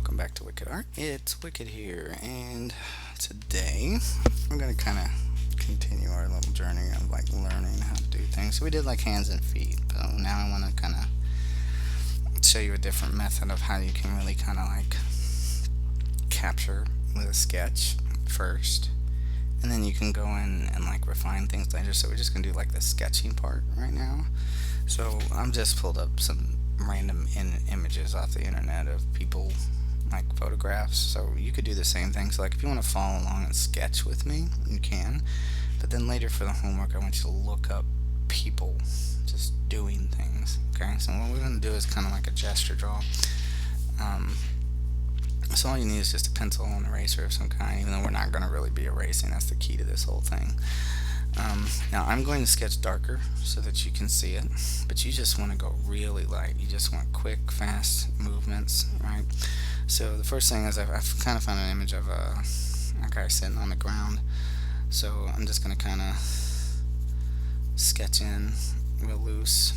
welcome back to Wicked Art. It's Wicked here, and today we're gonna kind of continue our little journey of like learning how to do things. So we did like hands and feet, but now I want to kind of show you a different method of how you can really kind of like capture with a sketch first, and then you can go in and like refine things later. So we're just gonna do like the sketching part right now. So I'm just pulled up some random images off the internet of people like photographs, so you could do the same thing. So like if you want to follow along and sketch with me, you can, but then later for the homework I want you to look up people just doing things. Okay, so what we're going to do is kind of like a gesture draw. So all you need is just a pencil and an eraser of some kind, even though we're not going to really be erasing. That's the key to this whole thing. Now I'm going to sketch darker so that you can see it, but you just want to go really light. You just want quick, fast movements, right? So the first thing is I've kind of found an image of a guy sitting on the ground. So I'm just going to kind of sketch in real loose.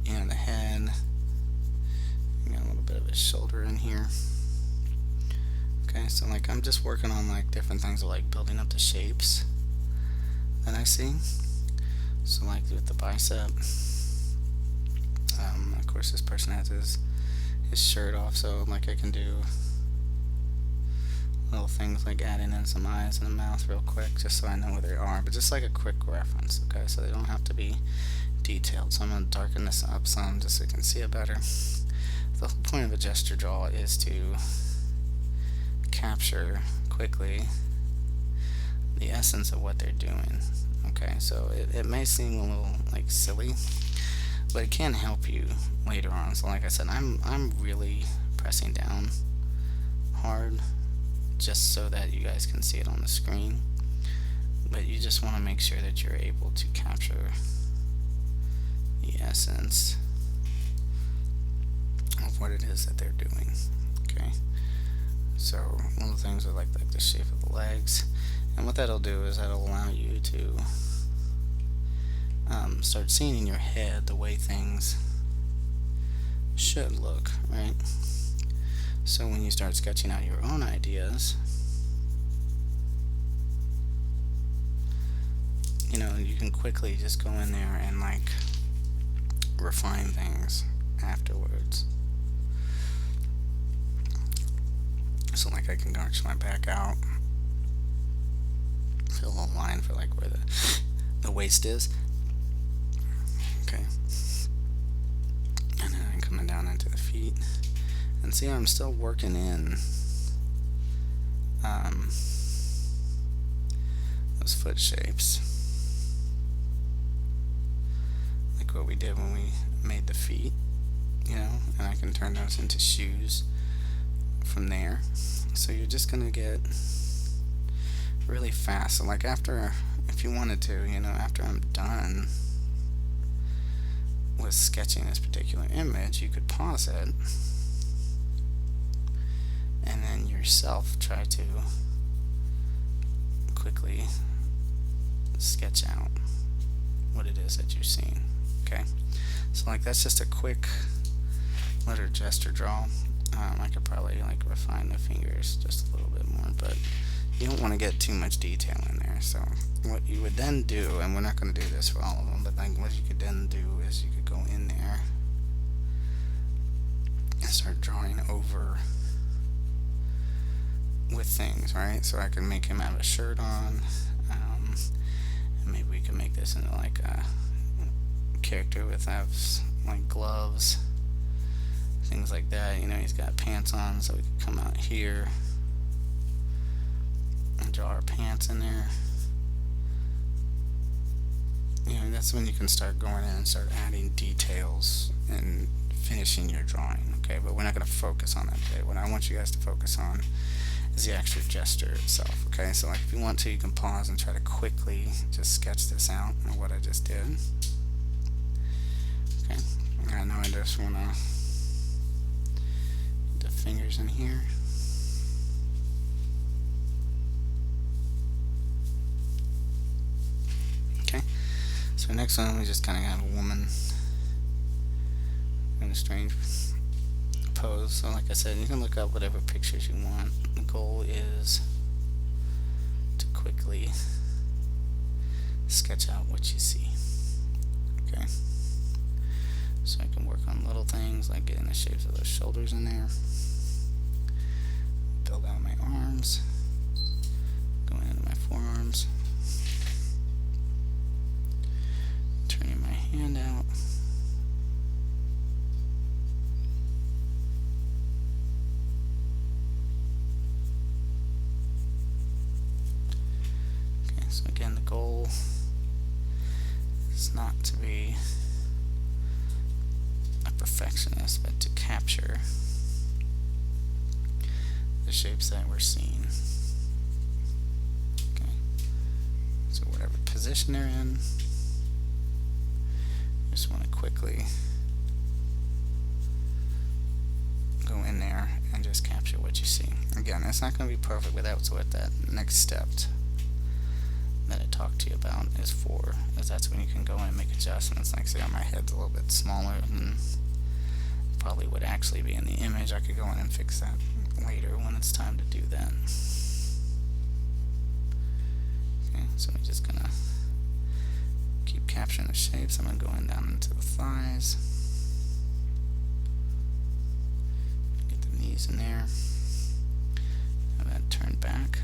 And the head. Got a little bit of his shoulder in here. Okay, so like I'm just working on like different things of like building up the shapes that I see. So like with the bicep, of course this person has his shirt off, so like I can do little things like adding in some eyes and a mouth real quick just so I know where they are, but just like a quick reference, okay, so they don't have to be detailed. So I'm going to darken this up some just so you can see it better. The whole point of a gesture draw is to capture quickly the essence of what they're doing. Okay, so it may seem a little like silly, but it can help you later on. So like I said, I'm really pressing down hard just so that you guys can see it on the screen, but you just want to make sure that you're able to capture the essence of what it is that they're doing. Okay, so one of the things are like the shape of the legs, and what that'll do is that'll allow you to start seeing in your head the way things should look, right? So when you start sketching out your own ideas, you know, you can quickly just go in there and like refine things afterwards. So like I can arch my back out, fill a little line for like where the waist is. Okay. And then I'm coming down into the feet. And see, I'm still working in those foot shapes, like what we did when we made the feet, you know, and I can turn those into shoes from there. So you're just gonna get really fast. So like after, if you wanted to, you know, after I'm done with sketching this particular image, you could pause it and then yourself try to quickly sketch out what it is that you're seeing. Okay, so like that's just a quick letter gesture draw. I could probably like refine the fingers just a little bit more, but you don't want to get too much detail in there. So what you would then do, and we're not going to do this for all of them, but like what you could then do is you could go in there and start drawing over with things, right? So I can make him have a shirt on, and maybe we can make this into like a character with like gloves, things like that. You know, he's got pants on, so we could come out here and draw our pants in there. You know, that's when you can start going in and start adding details and finishing your drawing. Okay, but we're not going to focus on that today. What I want you guys to focus on is the actual gesture itself. Okay, so like if you want to, you can pause and try to quickly just sketch this out of what I just did. Okay, now I just want to put the fingers in here. Okay, so next one we just kind of have a woman. I'm going to strange pose. So like I said, you can look up whatever pictures you want. The goal is to quickly sketch out what you see. Okay, so I can work on little things like getting the shapes of those shoulders in there, build out my arms, going into my forearms, turning my hand out, okay. So again, the goal is not to be a perfectionist, but to capture the shapes that we're seeing. Okay, so whatever position they're in, just want to quickly go in there and just capture what you see. Again, it's not going to be perfect, but that's what that next step that I talked to you about is for, is that's when you can go in and make adjustments. Like say my head's a little bit smaller than probably would actually be in the image. I could go in and fix that later when it's time to do that. Okay, so I'm just gonna keep capturing the shapes. I'm gonna go in down into the thighs, get the knees in there, have that turned back.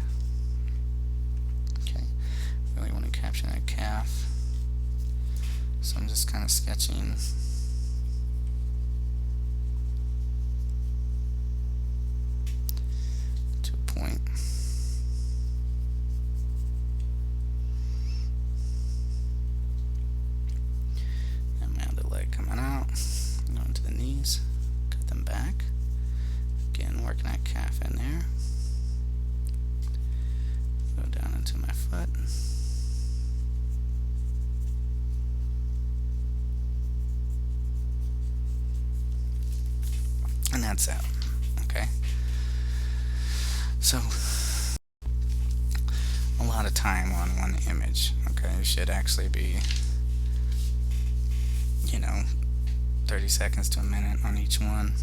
Okay, really want to capture that calf, so I'm just kind of sketching to a point. And my other leg coming out, going to the knees, cut them back. Again, working that calf in there. Go down into my foot. And that's it. Okay. So a lot of time on one image. Okay, it should actually be, 30 seconds to a minute on each one.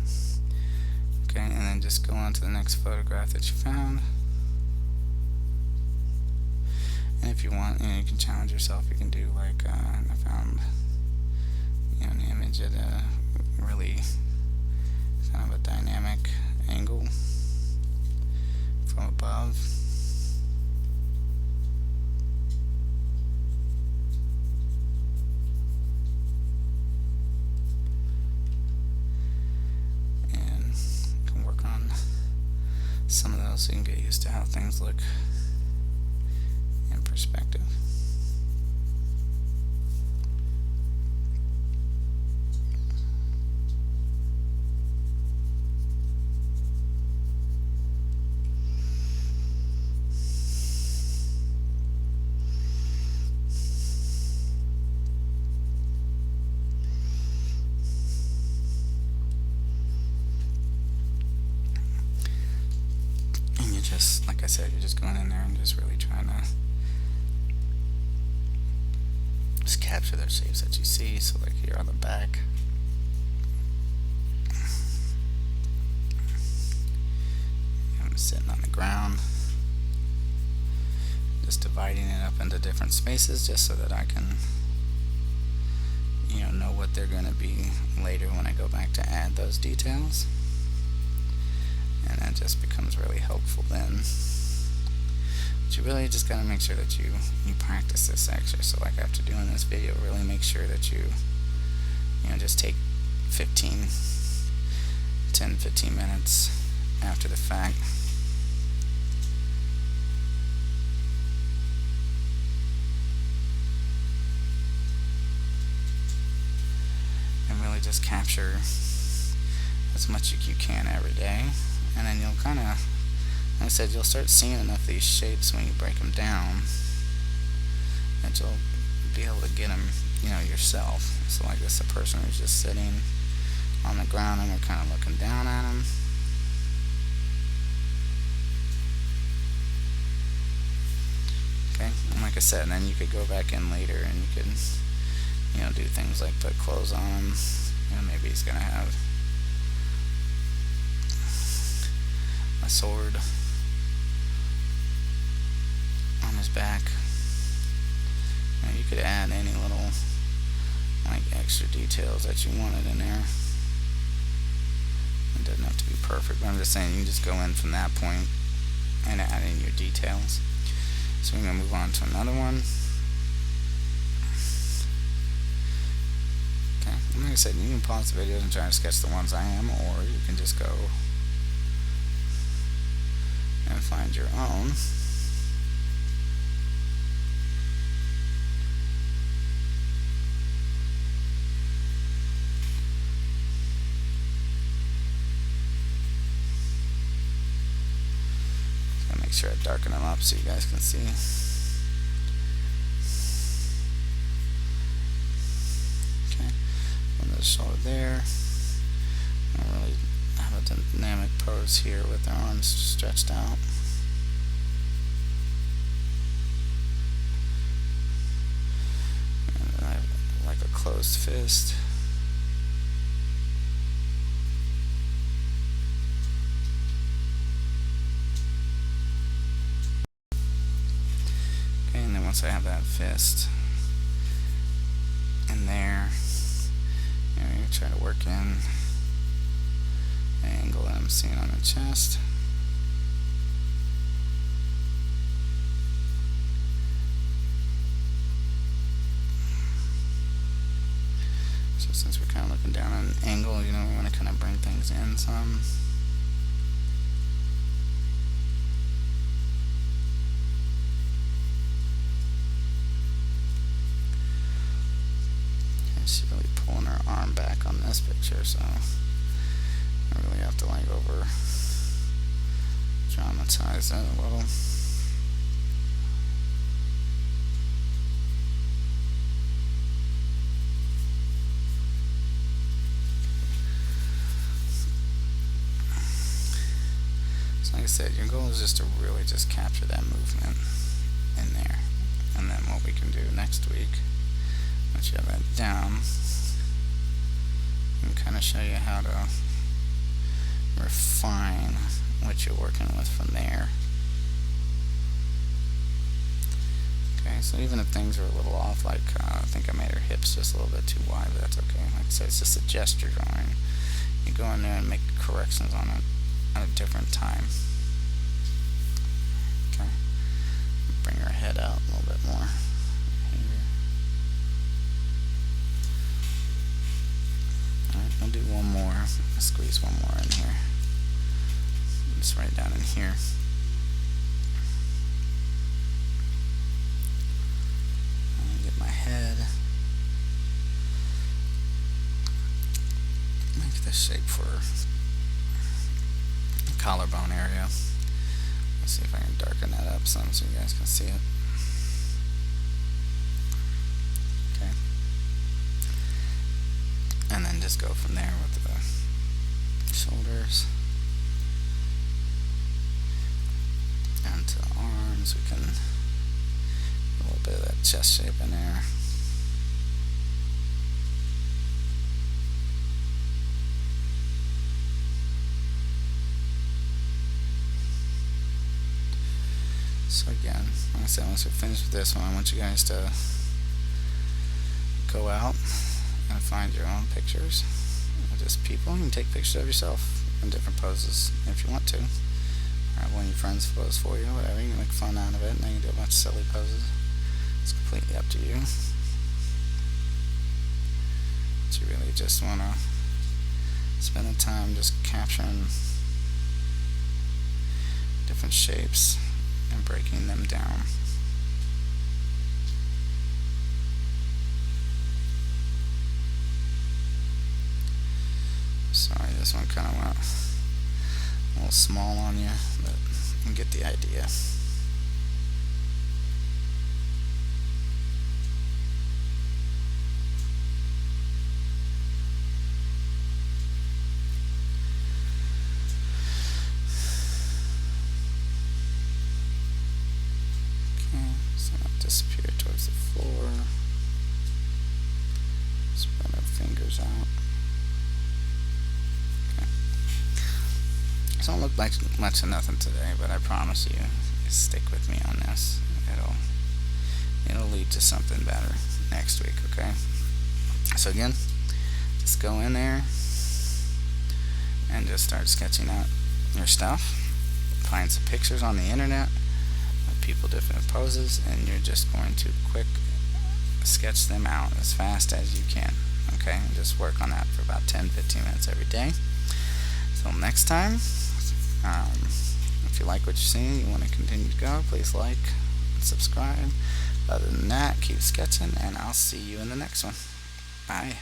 Okay, and then just go on to the next photograph that you found. And if you want, you can challenge yourself. You can do like I found, an image at a really kind of a dynamic angle from above. And you can work on some of those so you can get used to how things look in perspective. And you just, like I said, you're just going in there and just really trying to just capture those shapes that you see. So like here on the back, I'm sitting on the ground, just dividing it up into different spaces just so that I can know what they're going to be later when I go back to add those details. And that just becomes really helpful then. But you really just got to make sure that you practice this extra. So like after doing this video, really make sure that you just take 10-15 minutes after the fact and really just capture as much as you can every day. And then you'll kind of, like I said, you'll start seeing enough of these shapes when you break them down that you'll be able to get them, yourself. So like this, a person who's just sitting on the ground and we're kind of looking down at them. Okay, and like I said, and then you could go back in later and you could, do things like put clothes on them Yeah, maybe he's gonna have a sword on his back. Now you could add any little like extra details that you wanted in there. It doesn't have to be perfect, but I'm just saying you can just go in from that point and add in your details. So we're gonna move on to another one. Okay, and like I said, you can pause the videos and try to sketch the ones I am, or you can just go and find your own. Make sure I darken them up so you guys can see. Okay, and the shoulder there. I don't really have a dynamic pose here with their arms stretched out. And then I have like a closed fist. Once I have that fist in there, you know, you try to work in the angle that I'm seeing on the chest. So since we're kind of looking down at an angle, you know, we want to kind of bring things in some. She's really pulling her arm back on this picture, so I really have to like over dramatize that a little. So like I said, your goal is just to really just capture that movement in there, and then what we can do next week, once you have that down, and kind of show you how to refine what you're working with from there. Okay, so even if things are a little off, like I think I made her hips just a little bit too wide, but that's okay. Like I said, it's just a gesture drawing. You go in there and make corrections on it at a different time. Okay, bring her head out a little bit more. Alright, I'll do one more. I'll squeeze one more in here. Just right down in here. And get my head. Make this shape for the collarbone area. Let's see if I can darken that up some so you guys can see it. Okay. And then just go from there with the shoulders. Down to the arms, we can put a little bit of that chest shape in there. So again, like I said, once we're finished with this one, I want you guys to go out and find your own pictures of just people. You can take pictures of yourself in different poses if you want to. Or have one of your friends pose for you, whatever. You can make fun out of it, and then you can do a bunch of silly poses. It's completely up to you. But you really just want to spend the time just capturing different shapes and breaking them down. Sorry, this one kind of went a little small on you, but you get the idea. Okay, so I'll disappear towards the floor. Spread our fingers out. It don't look like much of nothing today, but I promise you, stick with me on this. It'll lead to something better next week, okay? So again, just go in there and just start sketching out your stuff. Find some pictures on the internet of people different poses, and you're just going to quick sketch them out as fast as you can, okay? And just work on that for about 10-15 minutes every day. Until next time, if you like what you're seeing, you want to continue to go, please like and subscribe. Other than that, keep sketching, and I'll see you in the next one. Bye.